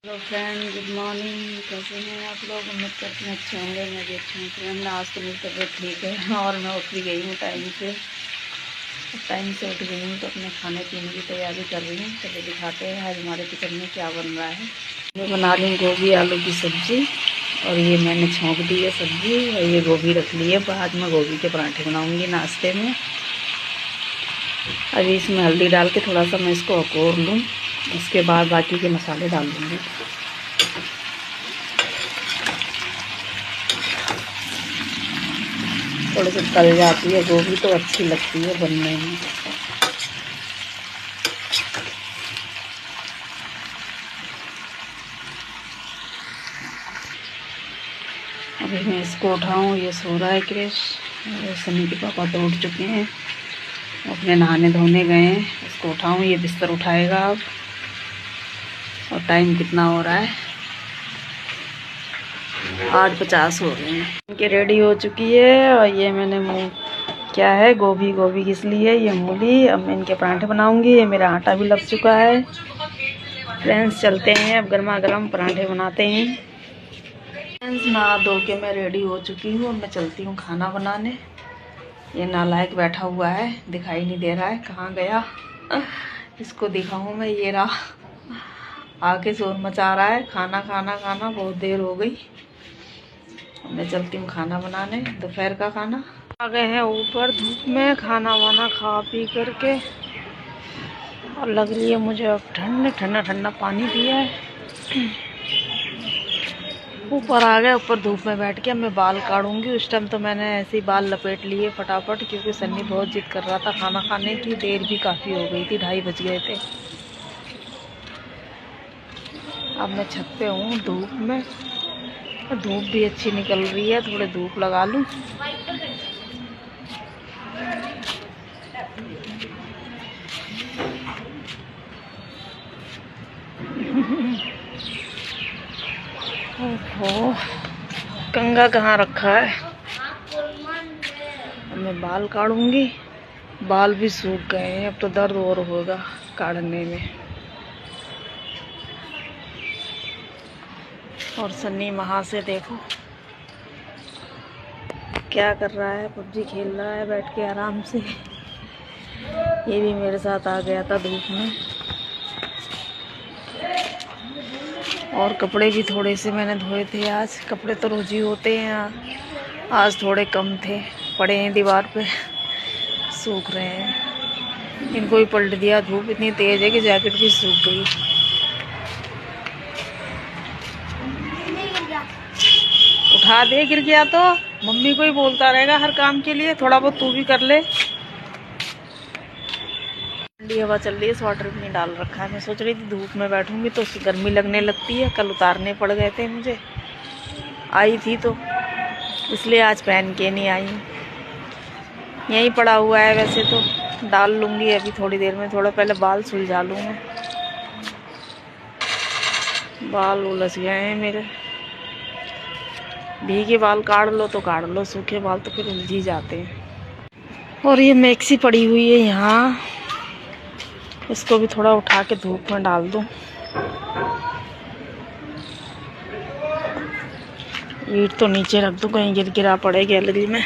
Hello friend, good morning. कैसे हैं आप लोग? उम्मीद करते हैं अच्छे होंगे। मैं भी अच्छी हूँ फ्रेंड। आज तो मेरी तबीयत ठीक है और मैं उठ भी गई हूँ टाइम से उठ गई हूँ तो अपने खाने पीने की तैयारी कर रही हूँ। चलिए दिखाते हैं आज हमारे किचन में क्या बन रहा है। मैं बना रही हूँ गोभी आलू की सब्ज़ी और ये मैंने छोंक दी है सब्ज़ी और ये गोभी रख ली है। बाद में गोभी के पराठे बनाऊँगी नाश्ते में। अभी इसमें हल्दी डाल के थोड़ा सा मैं इसको अकोर लूँ, उसके बाद बाकी के मसाले डाल दूँगी। थोड़े से तल जाती है गोभी तो अच्छी लगती है बनने में। अभी मैं इसको उठाऊँ, ये सो रहा है क्रिश। सनी के पापा तो उठ चुके हैं, अपने नहाने धोने गए हैं। इसको उठाऊँ, ये बिस्तर उठाएगा अब। और टाइम कितना हो रहा है? 8:50 हो गए हैं। इनके रेडी हो चुकी है और ये मैंने क्या है गोभी घिस ली है, ये मूली। अब मैं इनके पराठे बनाऊंगी। ये मेरा आटा भी लग चुका है फ्रेंड्स। चलते हैं अब गर्मा गर्म पराठे बनाते हैं फ्रेंड्स। नहा धो के मैं रेडी हो चुकी हूँ। अब मैं चलती हूँ खाना बनाने। ये नालायक बैठा हुआ है, दिखाई नहीं दे रहा है, कहाँ गया? इसको दिखाऊँ मैं? ये रहा, आके शोर मचा रहा है। खाना खाना खाना, बहुत देर हो गई। मैं चलती हूँ खाना बनाने, दोपहर का खाना। आ गए हैं ऊपर धूप में, खाना वाना खा पी करके। और लग रही है मुझे अब ठंड। ठंडा ठंडा पानी पिया है। ऊपर आ गए, ऊपर धूप में बैठ के अब मैं बाल काटूंगी। उस टाइम तो मैंने ऐसे ही बाल लपेट लिए फटाफट, क्योंकि सन्नी बहुत जिद कर रहा था खाना खाने की। देर भी काफ़ी हो गई थी, 2:30 बज गए थे। अब मैं छत पे हूँ धूप में, धूप भी अच्छी निकल रही है। थोड़ी धूप लगा लूँ। ओहो, कंघा कहाँ रखा है? अब मैं बाल काटूंगी। बाल भी सूख गए हैं, अब तो दर्द और होगा काटने में। और सन्नी वहाँ से देखो क्या कर रहा है, पबजी खेल रहा है बैठ के आराम से। ये भी मेरे साथ आ गया था धूप में। और कपड़े भी थोड़े से मैंने धोए थे आज। कपड़े तो रोज ही होते हैं, आज थोड़े कम थे, पड़े हैं दीवार पे, सूख रहे हैं। इनको भी पलट दिया, धूप इतनी तेज है कि जैकेट भी सूख गई। उठा दे, गिर गया तो मम्मी को ही बोलता रहेगा हर काम के लिए। थोड़ा बहुत तू भी कर ले। ठंडी हवा चल रही है, स्वेटर भी नहीं डाल रखा है। मैं सोच रही थी धूप में बैठूंगी तो गर्मी लगने लगती है। कल उतारने पड़ गए थे मुझे, आई थी तो इसलिए आज पहन के नहीं आई। यहीं पड़ा हुआ है, वैसे तो डाल लूँगी अभी थोड़ी देर में। थोड़ा पहले बाल सुलझा लूँ मैं, बाल उलझ गए हैं मेरे। भीगे बाल काट लो तो काट लो, सूखे बाल तो फिर उलझ ही जाते हैं। और ये मैक्सी पड़ी हुई है यहाँ, इसको भी थोड़ा उठा के धूप में डाल दूँ। ईंट तो नीचे रख दूँ, कहीं गिरा पड़े गैलरी में।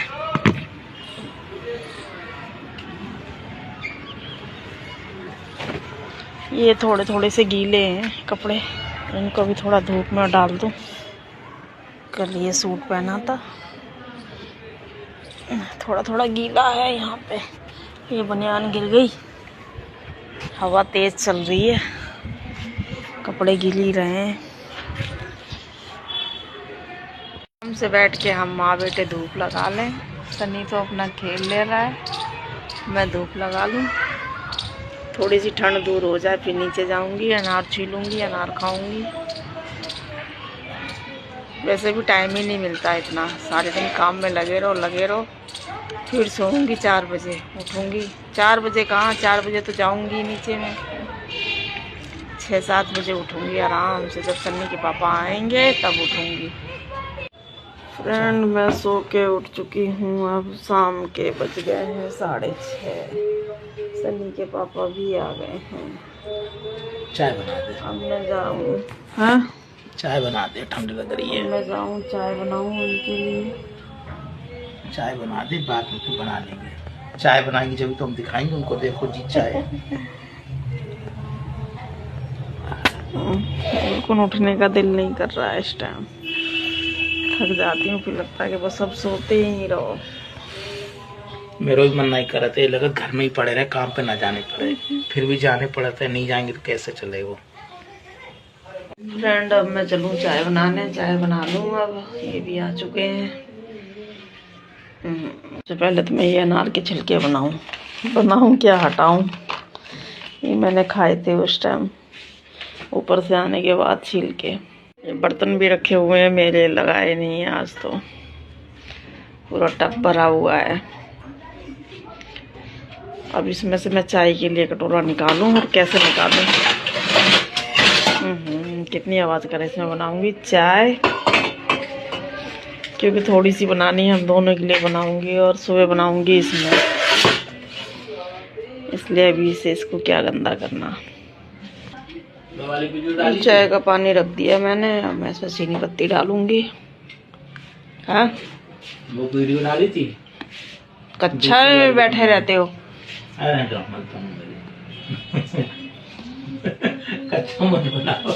ये थोड़े थोड़े से गीले हैं कपड़े, इनको भी थोड़ा धूप में डाल दूँ। कल ये सूट पहना था, थोड़ा थोड़ा गीला है यहाँ पे। ये बनियान गिर गई, हवा तेज चल रही है, कपड़े गीली रहे हैं। आराम से बैठ के हम माँ बेटे धूप लगा लें। सनी तो अपना खेल ले रहा है, मैं धूप लगा लूँ। थोड़ी सी ठंड दूर हो जाए फिर नीचे जाऊंगी, अनार छीलूंगी, अनार खाऊंगी। वैसे भी टाइम ही नहीं मिलता इतना, सारे दिन काम में लगे रहो। फिर सोऊंगी 4 बजे, उठूंगी 4 बजे। कहाँ 4 बजे तो जाऊंगी नीचे में, 6-7 बजे उठूंगी आराम से। जब सन्नी के पापा आएंगे तब उठूंगी। फ्रेंड, मैं सो के उठ चुकी हूँ। अब शाम के बज गए हैं 6:30। सन्नी के पापा भी आ गए हैं। चाय बना दे। अब मैं जाऊँ। हाँ चाय बना दे, ठंड लग रही है। मैं जाऊँ चाय बनाऊँ उनके लिए। चाय बना दे, बाद में फिर बना लेंगे। चाय बनाएंगे जब तो हम दिखाएंगे उनको, देखो जी चाय। बिल्कुल उठने का दिल नहीं कर रहा है इस टाइम। थक जाती हूँ, फिर लगता है कि बस अब सोते ही रहो। मेरा भी मन नहीं कर रहा था, लगा घर में ही पड़े रहे, काम पे ना जाने पड़े। फिर भी जाने पड़ता है, नहीं जाएंगे तो कैसे चले वो। फ्रेंड अब मैं चलूँ चाय बनाने, चाय बना लूँ। अब ये भी आ चुके हैं। तो पहले तो मैं ये अनार के छिलके बनाऊँ क्या हटाऊँ। ये मैंने खाए थे उस टाइम, ऊपर से आने के बाद छील के। ये बर्तन भी रखे हुए हैं मेरे, लगाए नहीं है आज तो। पूरा टब भरा हुआ है। अब इसमें से मैं चाय के लिए कटोरा निकालूं, और कैसे निकालूं। कितनी आवाज़ करे। इसमें बनाऊंगी चाय, क्योंकि थोड़ी सी बनानी है, हम दोनों के लिए बनाऊंगी और सुबह बनाऊंगी इसमें, इसलिए अभी से इसको क्या गंदा करना। चाय का पानी रख दिया मैंने, अब मैं इसमें चीनी पत्ती डालूंगी। हाँ वो वीडियो डाली थी, कक्षा में बैठे रहते हो। कच्चा मत बनाओ।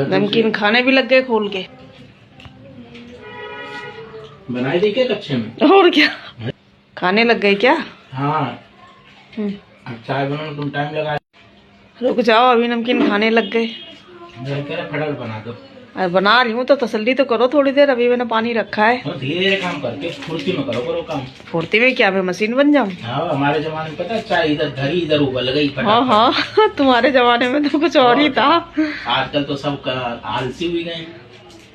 नमकीन खाने भी लग गए खोल के। बनाई थी क्या कच्चे में? और क्या खाने लग गए क्या? हाँ चाय बनाने तुम टाइम लगा। रुक जाओ, अभी नमकीन खाने लग गए। फटाफट बना दो। अरे बना रही हूँ तो तसल्ली तो करो थोड़ी देर, अभी मैंने पानी रखा है। धीरे धीरे काम करके फुर्ती में करो काम। फुर्ती में क्या, मैं मशीन बन जाऊँ? हाँ हमारे जमाने में पता है, चाय इधर धरी इधर उबल गई। हाँ तुम्हारे जमाने में तो कुछ और ही था। आजकल तो सब आलसी हुई गए।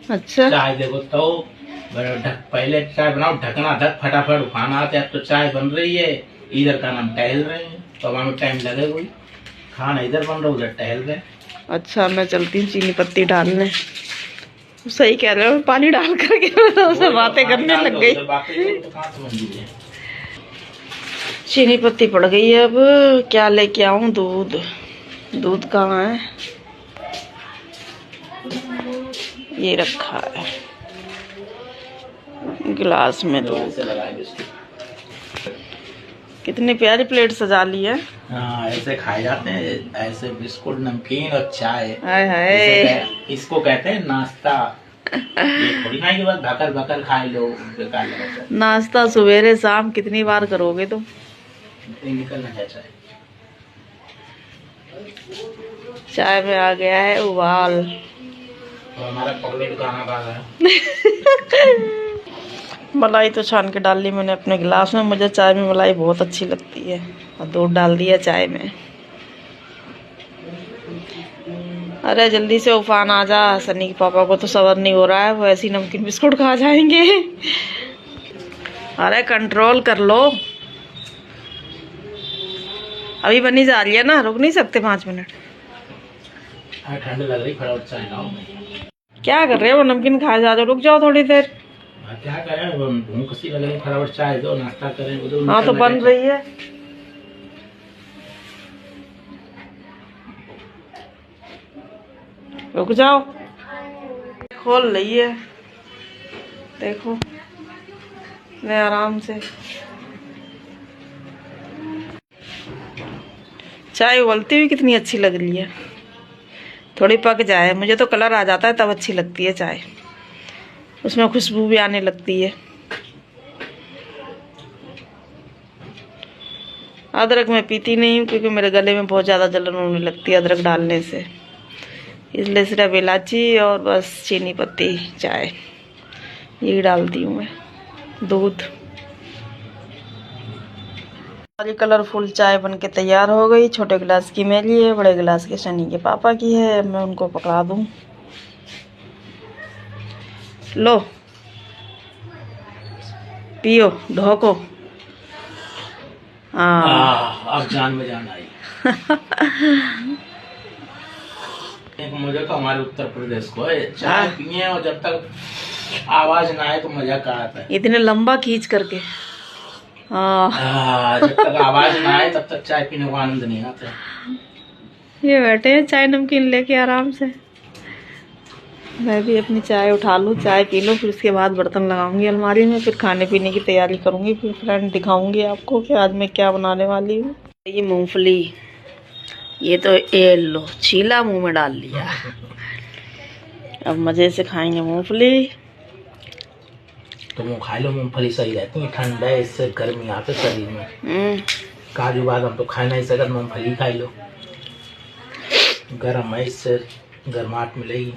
अच्छा चाय देखो तो पहले चाय बनाओ, ढकना ढक, फटाफट उठाना आता है। तो चाय बन रही है, इधर का नाम टहल रहे हैं, तो हमें टाइम लगेगा। कोई खाना इधर बन रहा, उधर टहल रहे। अच्छा मैं चलती हूँ चीनी पत्ती डालने। सही कह रहे हो, पानी डाल करके उससे बातें करने लग गई। चीनी पत्ती पड़ गई है। अब क्या लेके आऊं? दूध कहाँ है? ये रखा है गिलास में दूध। कितनी प्यारी प्लेट सजा ली है। हाँ ऐसे खाए जाते हैं, ऐसे बिस्कुट नमकीन और चाय। हाय हाय, इसको कहते हैं नाश्ता। थोड़ी ना के बाद भकर भकर खाए लो, बेकार लगता है। नाश्ता सवेरे शाम कितनी बार करोगे तुम? निकलना है चाय। चाय में आ गया है उबाल। तो हमारा पगले गाना गा रहा है। मलाई तो छान के डाल ली मैंने अपने गिलास में। मुझे चाय में मलाई बहुत अच्छी लगती है, और दूध डाल दिया चाय में। अरे जल्दी से उफान आ जा, सनी के पापा को तो सबर नहीं हो रहा है, वो ऐसी नमकीन बिस्कुट खा जाएंगे। अरे कंट्रोल कर लो, अभी बनी जा रही है ना, रुक नहीं सकते 5 मिनट? ठंड लग रही, फटाफट चाय लाओ। क्या कर रहे हो? नमकीन खा जा रहे हो, रुक जाओ थोड़ी देर। क्या करें, भूख सी लग रही, फटाफट चाय दो, नाश्ता करें। हाँ तो बन रही है। रुक जाओ, खोल रही है, देखो मैं आराम से। चाय उबलती हुई कितनी अच्छी लग रही है। थोड़ी पक जाए, मुझे तो कलर आ जाता है तब अच्छी लगती है चाय, उसमें खुशबू भी आने लगती है। अदरक मैं पीती नहीं हूँ, क्योंकि मेरे गले में बहुत ज़्यादा जलन होने लगती है अदरक डालने से, इसलिए सिर्फ इलायची और बस चीनी पत्ती चाय यही डालती हूँ मैं। दूध। सारी कलरफुल चाय बनके तैयार हो गई। छोटे गिलास की मेरी है, बड़े गिलास के सनी के पापा की है। मैं उनको पकड़ा दूँ। लो पियो, ढोको। हाँ अब जान में जान आई। मुझे तो हमारे उत्तर प्रदेश को चाय पिए और जब तक आवाज ना आए तो मजा कहाँ आता है। इतने लंबा खींच करके हाँ, जब तक आवाज ना आए तब तक चाय पीने को आनंद नहीं आता। ये बैठे हैं चाय नमकीन लेके आराम से। मैं भी अपनी चाय उठा लूँ, चाय पी लूँ, फिर उसके बाद बर्तन लगाऊंगी अलमारी में, फिर खाने पीने की तैयारी करूंगी। फिर फ्रेंड दिखाऊंगी आपको कि आज मैं क्या बनाने वाली हूँ। ये मूंगफली, ये तो ये लो छीला मुंह में डाल लिया। अब मजे से खाएंगे मूंगफली। तो मुँह खा लो, मूंगफली सही रहती है, ठंड है, इससे गर्मी आते शरीर में। काजू बादाम तो खा नहीं सकते, मूंगफली खा लो, गर्म है, इससे गर्माहट मिलेगी।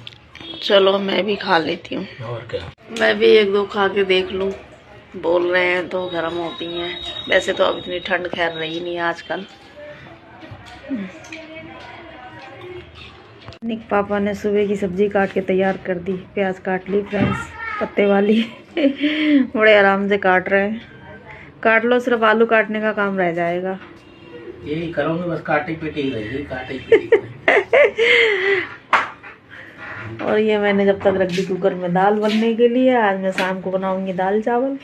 चलो मैं भी खा लेती हूँ। और क्या, मैं भी एक दो खा के देख लूँ। बोल रहे हैं तो गर्म होती हैं, वैसे तो अब इतनी ठंड खैर रही नहीं आजकल। निक पापा ने सुबह की सब्जी काट के तैयार कर दी। प्याज काट ली फ्रेंड्स, पत्ते वाली। बड़े आराम से काट रहे हैं। काट लो, सिर्फ आलू काटने का काम रह जाएगा। यही करोगे बस, काटी पीटी ही रहेगी, काटी पीटी। और ये मैंने जब तक रख दी कुकर में दाल बनने के लिए। आज मैं शाम को बनाऊंगी दाल चावल।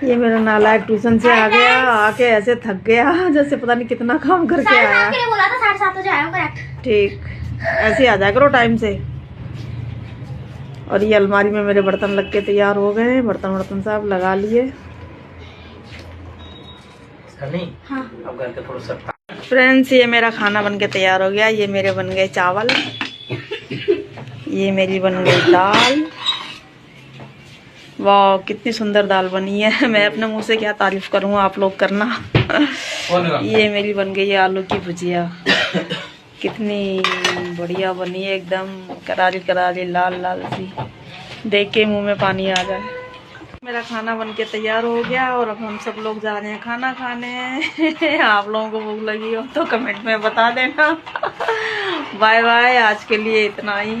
ये मेरा नालायक ट्यूशन से आ गया, आके ऐसे थक गया जैसे पता नहीं कितना काम करके आया। बोला था 7:30 बजे आया हूं, करेक्ट। ठीक, ऐसे आ जाया करो टाइम से। और ये अलमारी में मेरे बर्तन लग के तैयार हो गए हैं। बर्तन सब लगा लिए। हाँ। अब करके थोड़ा सा फ्रेंड्स, ये मेरा खाना बन के तैयार हो गया। ये मेरे बन गए चावल, ये मेरी बन गई दाल। वाह, कितनी सुंदर दाल बनी है। मैं अपने मुंह से क्या तारीफ करूँ, आप लोग करना। ये मेरी बन गई है आलू की भुजिया, कितनी बढ़िया बनी है, एकदम करारी करारी लाल लाल सी, देख के मुंह में पानी आ जाए। मेरा खाना बन के तैयार हो गया और अब हम सब लोग जा रहे हैं खाना खाने। आप लोगों को भूख लगी हो तो कमेंट में बता देना। बाय बाय, आज के लिए इतना ही।